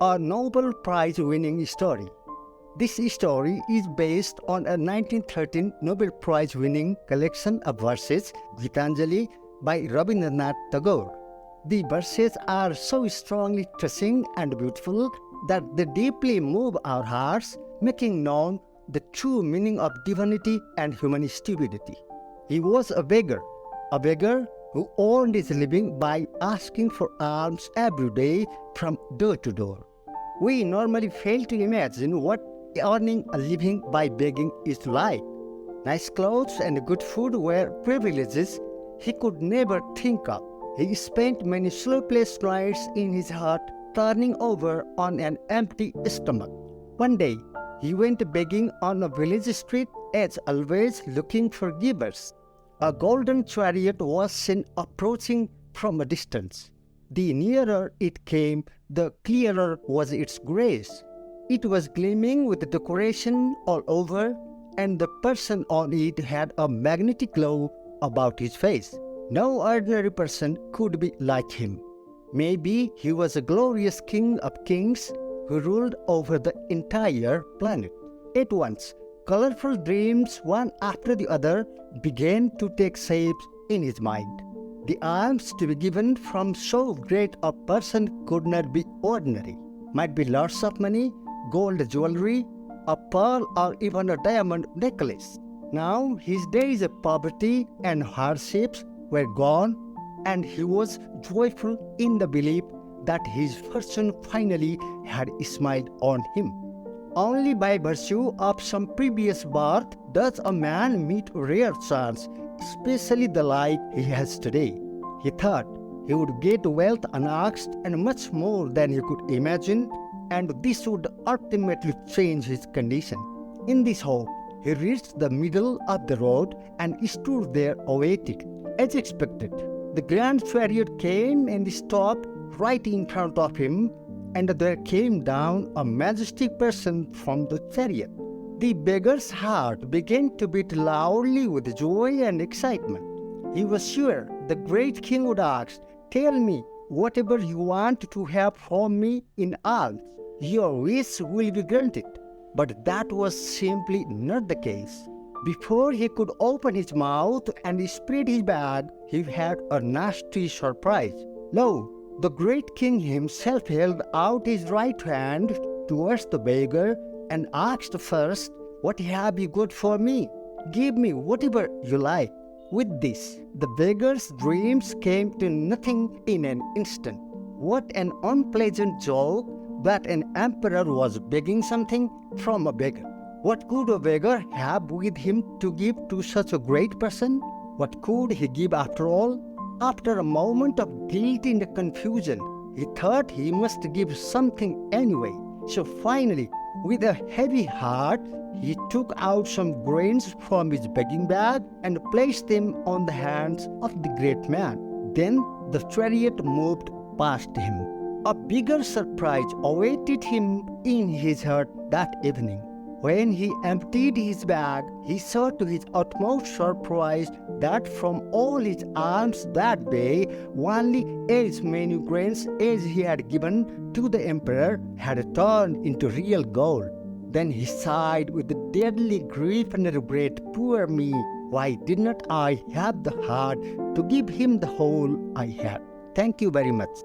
a Nobel Prize-winning story. This story is based on a 1913 Nobel Prize-winning collection of verses, Gitanjali, by Rabindra Nath Tagore. The verses are so strongly touching and beautiful that they deeply move our hearts, making known the true meaning of divinity and human stupidity. He was a beggar who earned his living by asking for alms every day from door to door. We normally fail to imagine what earning a living by begging is like. Nice clothes and good food were privileges he could never think of. He spent many sleepless nights in his hut, turning over on an empty stomach. One day, he went begging on a village street, as always looking for givers. A golden chariot was seen approaching from a distance. The nearer it came, the clearer was its grace. It was gleaming with decoration all over, and the person on it had a magnetic glow about his face. No ordinary person could be like him. Maybe he was a glorious king of kings who ruled over the entire planet. At once, colorful dreams, one after the other, began to take shape in his mind. The alms to be given from so great a person could not be ordinary. Might be lots of money, gold jewelry, a pearl, or even a diamond necklace. Now his days of poverty and hardships were gone, and he was joyful in the belief that his fortune finally had smiled on him. Only by virtue of some previous birth does a man meet rare chance, especially the like he has today. He thought he would get wealth unasked and much more than he could imagine, and this would ultimately change his condition. In this hope, he reached the middle of the road and stood there awaiting. As expected, the grand chariot came and stopped right in front of him, and there came down a majestic person from the chariot. The beggar's heart began to beat loudly with joy and excitement. He was sure the great king would ask, "Tell me whatever you want to have from me in alms. Your wish will be granted." But that was simply not the case. Before he could open his mouth and spread his bag, he had a nasty surprise. Lo, the great king himself held out his right hand towards the beggar and asked first, "What have you got for me? Give me whatever you like." With this, the beggar's dreams came to nothing in an instant. What an unpleasant joke that an emperor was begging something from a beggar. What could a beggar have with him to give to such a great person? What could he give after all? After a moment of guilt and confusion, he thought he must give something anyway. So finally, with a heavy heart, he took out some grains from his begging bag and placed them on the hands of the great man. Then the chariot moved past him. A bigger surprise awaited him in his heart that evening. When he emptied his bag, he saw to his utmost surprise that from all his alms that day, only as many grains as he had given to the emperor had turned into real gold. Then he sighed with deadly grief and regret, "Poor me, why did not I have the heart to give him the whole I had?" Thank you very much.